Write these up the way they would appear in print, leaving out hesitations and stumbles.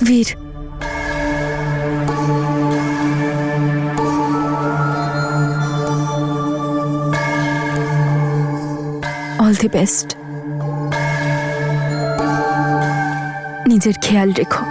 বীর, all the best. নিজের খেয়াল রেখো।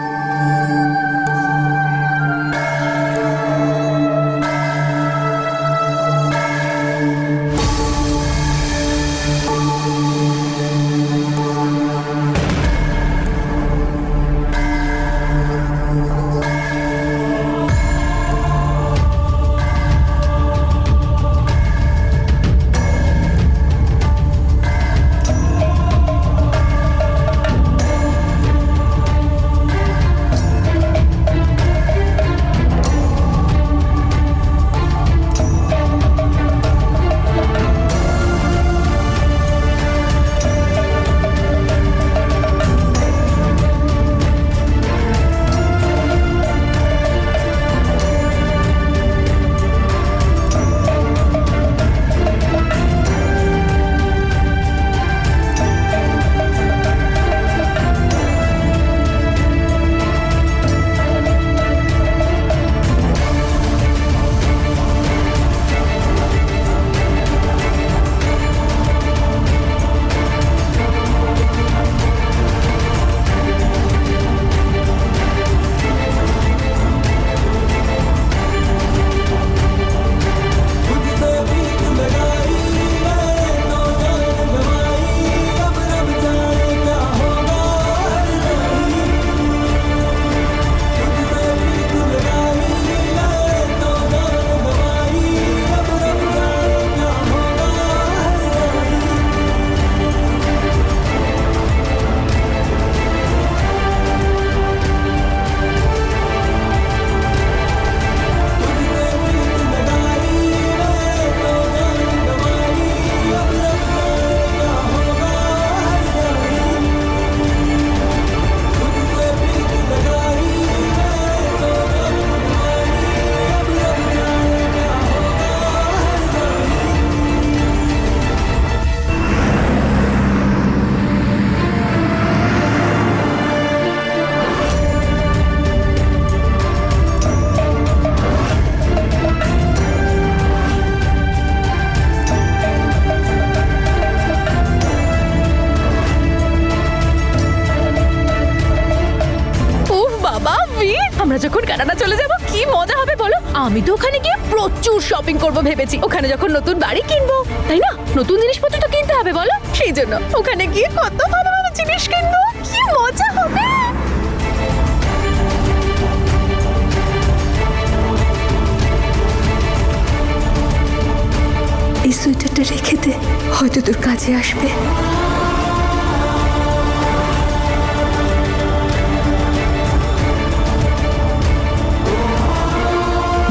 আমরা যখন কানাডা চলে যাব কি মজা হবে বলো। আমি তো ওখানে গিয়ে প্রচুর শপিং করব ভেবেছি। ওখানে যখন নতুন বাড়ি কিনবো, তাই না, নতুন জিনিসপত্র তো কিনতে হবে বলো। সেই জন্য ওখানে গিয়ে কত ভালো ভালো জিনিস কিনবো, কি মজা হবে। এই সোয়েটারটা রেখে দে, হয়তো তোর কাজে আসবে।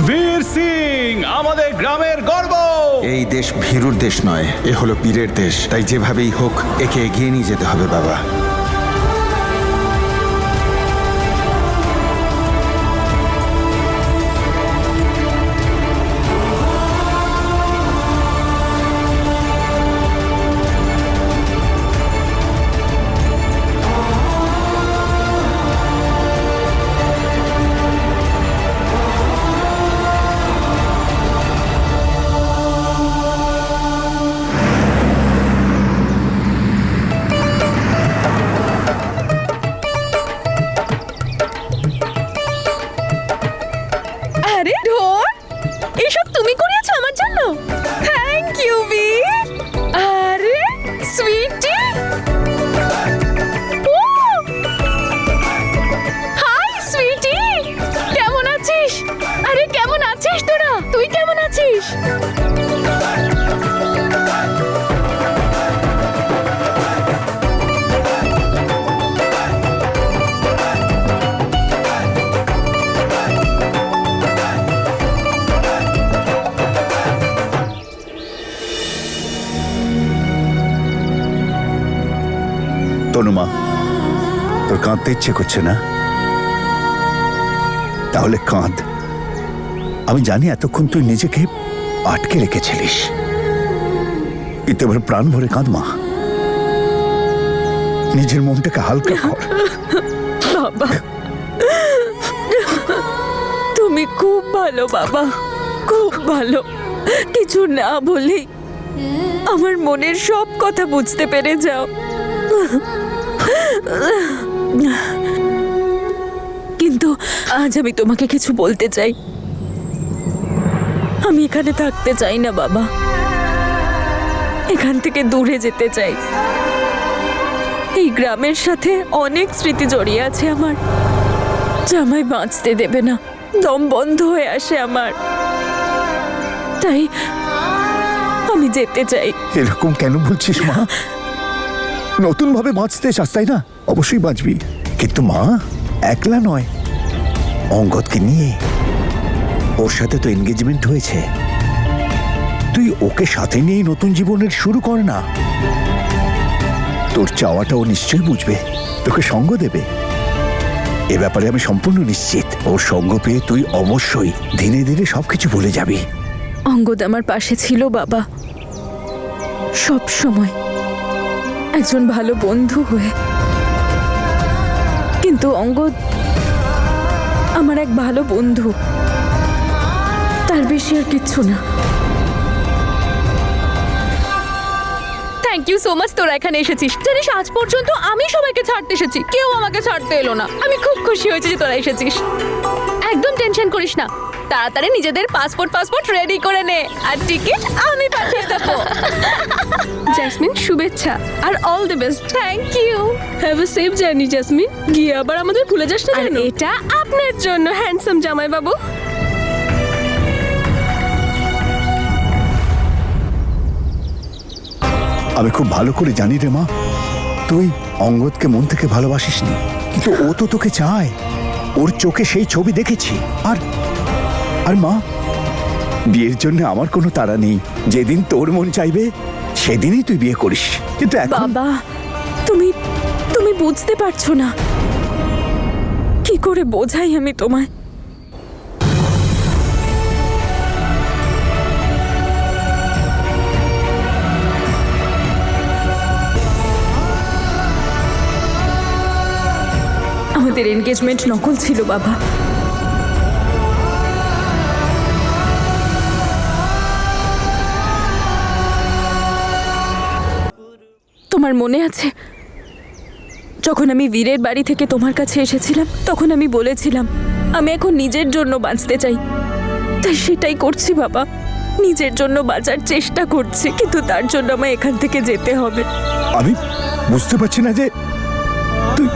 বীর সিং আমাদের গ্রামের গর্ব। এই দেশ ভীরুর দেশ নয়, এ হলো বীরের দেশ। তাই যেভাবেই হোক একে এগিয়ে নিয়ে যেতে হবে বাবা। আরে ঢোল, এসব তুমি করিয়েছো আমার জন্য? থ্যাংক ইউ বীর। আরে সুইটি, ও হাই সুইটি, কেমন আছিস? আরে কেমন আছিস তোরা? তুই কেমন আছিস? তনুমা, তোর কাঁদতে ইচ্ছে করছে না? তাহলে কাঁদ। আমি জানি এতক্ষণ তুই নিজেকে আটকে রেখেছিলিস, কিন্তু এবার প্রাণ ভরে কাঁদ মা। নিজের মনটাকে হালকা কর। বাবা, তুমি খুব ভালো বাবা, খুব ভালো। কিছু না বলেই আমার মনের সব কথা বুঝতে পেরে যাও। কিন্তু আজ আমি তোমাকে কিছু বলতে চাই। আমি এখানে থাকতে চাই না বাবা, এখান থেকে দূরে যেতে চাই। এই গ্রামের সাথে অনেক স্মৃতি জড়িয়ে আছে আমার, যা আমায় বাঁচতে দেবে না, দম বন্ধ হয়ে আসে আমার। তাই আমি যেতে চাই। এরকম কেন বলছিস মা? নতুন ভাবে বাঁচতে চাস তাই না? অবশ্যই বাঁচবি, কিন্তু মা একলা নয়, অঙ্গদকে নিয়ে। ওর সাথে তো এনগেজমেন্ট হয়েছে, তুই ওকে সাথে নিয়েই নতুন জীবনের শুরু কর না। তোর চাওয়াটা ও নিশ্চয়ই বুঝবে, তোকে সঙ্গ দেবে। এ ব্যাপারে আমি সম্পূর্ণ নিশ্চিত। ওর সঙ্গ পেয়ে তুই অবশ্যই ধীরে ধীরে সবকিছু ভুলে যাবি। অঙ্গদ আমার পাশে ছিল বাবা, সব সময় একজন ভালো বন্ধু হয়ে। কিন্তু অঙ্গদ আমার এক ভালো বন্ধু, তার বেশি আর কিচ্ছু না। থ্যাংক ইউ সো মাচ তোরা এখানে এসেছিস। জানিস আজ পর্যন্ত আমি সবাইকে ছাড়তে এসেছি, কেউ আমাকে ছাড়তে এলো না। আমি খুব খুশি হয়েছি যে তোরা এসেছিস। একদম টেনশন করিস না, তাড়াতাড়ি নিজেদের পাসপোর্ট রেডি করে নে, আর টিকিট আমি পাঠিয়ে দেবো। জেসমিন, শুভেচ্ছা আর all the best. Thank you. Have a safe journey Jesmin. গিয়ে আবার আমাদের ভুলে যাস না আর যেন। এটা আপনার জন্য হ্যান্ডসাম জামাই বাবু। আমি খুব ভালো করে জানি রে মা, তুই অঙ্গদকে মন থেকে ভালোবাসিসনি, কিন্তু ও তো তোকে চায়। ওর চোখে সেই ছবি দেখেছি। আর আর মা, বিয়ের জন্য আমার কোনো তাড়া নেই। যেদিন তোর মন চাইবে সেদিনই তুই বিয়ে করিস। কিন্তু এখন বাবা, তুমি তুমি বুঝতে পারছো না। কি করে বোঝাই আমি তোমায়? আমাদের এনগেজমেন্ট নকল ছিল বাবা। তোমার মনে আছে যখন আমি বীরের বাড়ি থেকে তোমার কাছে এসেছিলাম, তখন আমি বলেছিলাম আমি এখন নিজের জন্য বাঁচতে চাই। তাই সেটাই করছি বাবা, নিজের জন্য বাঁচার চেষ্টা করছি, কিন্তু তার জন্য আমায় এখান থেকে যেতে হবে। আমি বুঝতে পারছি না যে তুই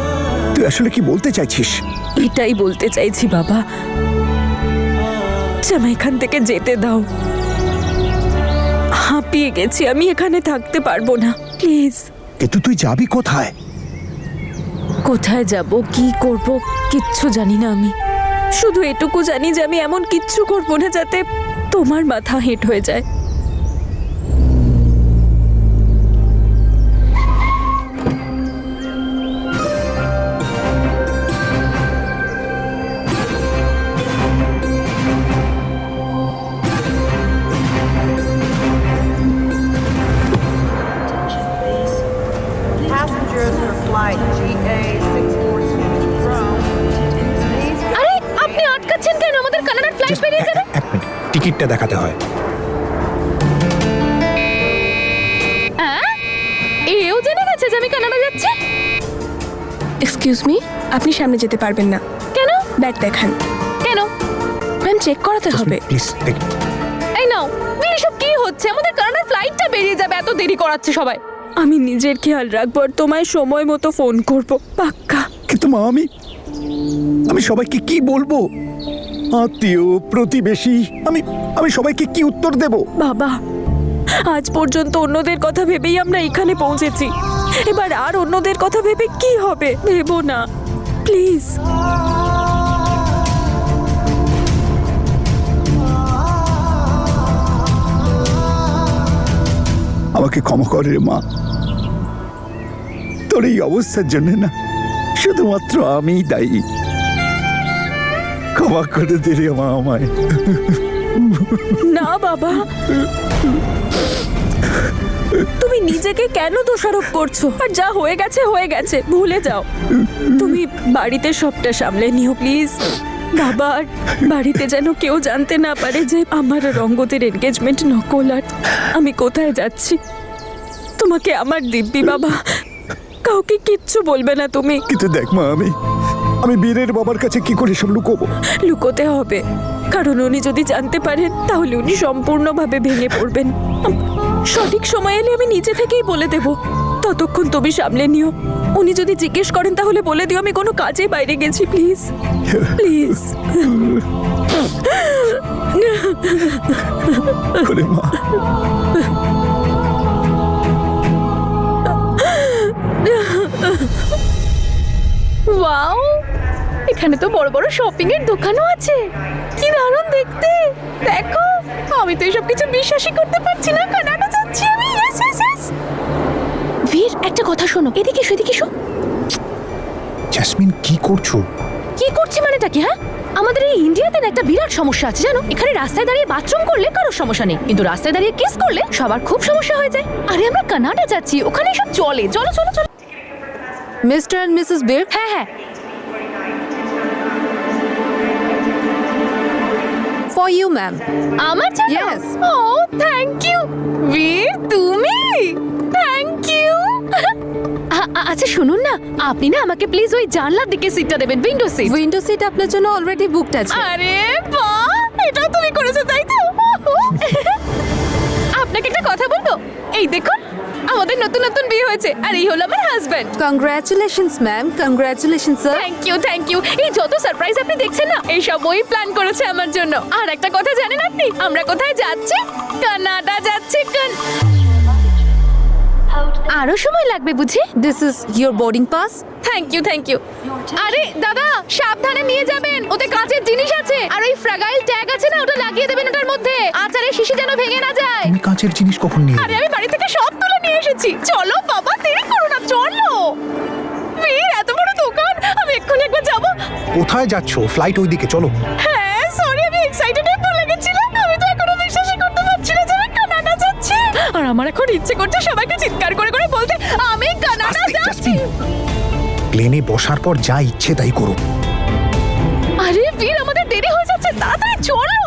তুই আসলে কি বলতে চাইছিস। এটাই বলতে চাইছি বাবা, যে আমায় এখান থেকে যেতে দাও। হাঁপিয়ে গেছি, আমি এখানে থাকতে পারবো না, প্লিজ। কিন্তু তুই যাবি কোথায়? কোথায় যাব, কি করব কিচ্ছু জানি না আমি। শুধু এটুকু জানি যে আমি এমন কিচ্ছু করব না যাতে তোমার মাথা হেঁট হয়ে যায়। Passengers for flight GA646 from please আরে আপনি আটকাচ্ছেন কেন? আমাদের কানাডার ফ্লাইট বেরিয়ে যাবে। এক মিনিট, টিকিটটা দেখাতে হয়। হ্যাঁ, এও জেনে গেছে যে আমি কানাডা যাচ্ছি। এক্সকিউজ মি, আপনি সামনে যেতে পারবেন না। কেন? ব্যাগ দেখান। কেন? ম্যাম, চেক করাতে হবে। প্লিজ দেখ। এই নাও। এসব কি হচ্ছে? আমাদের কানাডার ফ্লাইটটা বেরিয়ে যাবে, এত দেরি করাচ্ছে সবাই। আমি নিজের খেয়াল রাখবো আর তোমায় সময় মতো ফোন করব, পাক্কা। কিন্তু মা, আমি সবাইকে কি বলবো? আত্মীয় প্রতিবেশী, আমি সবাইকে কি উত্তর দেব? বাবা, আজ পর্যন্ত অন্যদের কথা ভেবেই আমরা এখানে পৌঁছেছি। এবার আর অন্যদের কথা ভেবে কি হবে? ভেবো না, প্লিজ। আমাকে ক্ষমা করে রে মা, তোর এই অবস্থার জন্য না শুধুমাত্র আমিই দায়ী। ক্ষমা করে দে রে মা আমায়। না বাবা, তুমি তুমি নিজেকে কেন দোষারোপ করছো? আর যা হয়ে গেছে হয়ে গেছে, ভুলে যাও। তুমি বাড়িতে সবটা সামলে নিও প্লিজ। বাবা, আর বাড়িতে যেন কেউ জানতে না পারে যে আমার আর অঙ্গদের এনগেজমেন্ট নকল। আর আমি কোথায় যাচ্ছি তোমাকে আমার দিব্যি বাবা, কাউকে কিচ্ছু বলবে না তুমি। কিন্তু দেখ মা, আমি বীরের বাবার কাছে কি করে সব লুকোবো? লুকোতে হবে, কারণ উনি যদি জানতে পারেন তাহলে উনি সম্পূর্ণভাবে ভেঙে পড়বেন। সঠিক সময় এলে আমি নিজে থেকেই বলে দেব, ততক্ষণ তুমি সামলে নিও। উনি যদি জিজ্ঞেস করেন তাহলে বলে দিও আমি কোনো কাজে বাইরে গেছি। Please please. ওরে মা, ওয়াও, এখানে তো বড় বড় শপিং এর দোকানও আছে। কি দারুণ দেখতে। দেখো, আমি তো এসব কিছু বিশ্বাসই করতে পারছি না। কানাডা যাচ্ছি আমি। Yes yes yes. বীর, একটা কথা শোনো, এদিকে এসো, এদিকে এসো। জাসমিন কি করছো? কি করছি মানেটা কি? হ্যাঁ, আমাদের এই ইন্ডিয়াতে না একটা বিরাট সমস্যা আছে জানো। এখানে রাস্তায় দাঁড়িয়ে বাথরুম করলে কারোর সমস্যা নেই, কিন্তু রাস্তায় দাঁড়িয়ে কিস করলে সবার খুব সমস্যা হয়ে যায়। আরে আমরা কানাডা যাচ্ছি, ওখানে সব চলে। চলো চলো চলো। মিস্টার এন্ড মিসেস বীর, হ্যাঁ হ্যাঁ। For you ma'am. আমার জন্য? Yes. ও থ্যাংক ইউ বীর, তুমি। Thank you. আচ্ছা শুনুন না, আপনি না আমাকে প্লিজ ওই জানলার দিকে সিটটা দেবেন, উইন্ডো সিট। উইন্ডো সিট আপনার জন্য অলরেডি বুকড আছে। আরে বাহ, এটাও তুমি করেছো তাই তো? আপনাকে একটা কথা বলবো, এই দেখুন আমাদের নতুন নতুন বিয়ে হয়েছে, আর এই হলো আমার husband. Congratulations ma'am, congratulations sir. Thank you. এই যত সারপ্রাইজ আপনি দেখছেন না, এই সব ওই প্ল্যান করেছে আমার জন্য। আর একটা কথা জানেন আপনি, আমরা কোথায় যাচ্ছি? কানাডা যাচ্ছি। আরো সময় লাগবে বুঝি? This is your boarding pass. Thank you. আরে দাদা, সাবধানে নিয়ে যাবেন, ওতে কাঁচের জিনিস আছে। আর ওই ফ্র্যাগাইল ট্যাগ আছে না, ওটা লাগিয়ে দেবেন ওটার মধ্যে। আচারের শিশি যেন ভেঙে না যায়। তুমি কাঁচের জিনিস কখন নিয়ে? আরে আমি বাড়ি থেকে সব তুলে নিয়ে এসেছি। চলো বাবা, দেরি করো না, চলো। বীর, এত বড় দোকান, আমি এক্ষুনি একবার যাবো। কোথায় যাচ্ছো? ফ্লাইট ওইদিকে, চলো। হ্যাঁ সরি, আমি এক্সাইটেড হয়ে ভুলে গেছিলাম। আমি তো এখনো বিশ্বাসই করতে পারছি না যে আমি কানাডা যাচ্ছি। আর আমার এখন ইচ্ছে করছে সবাইকে চিৎকার করে করে বলতে, আমি কানাডা আস্তে, যাচ্ছি। জাসমিন। প্লেনে বসার পর যা ইচ্ছে তাই করো। আরে বীর, আমাদের দেরি হয়ে যাচ্ছে, তাড়াতাড়ি চলো।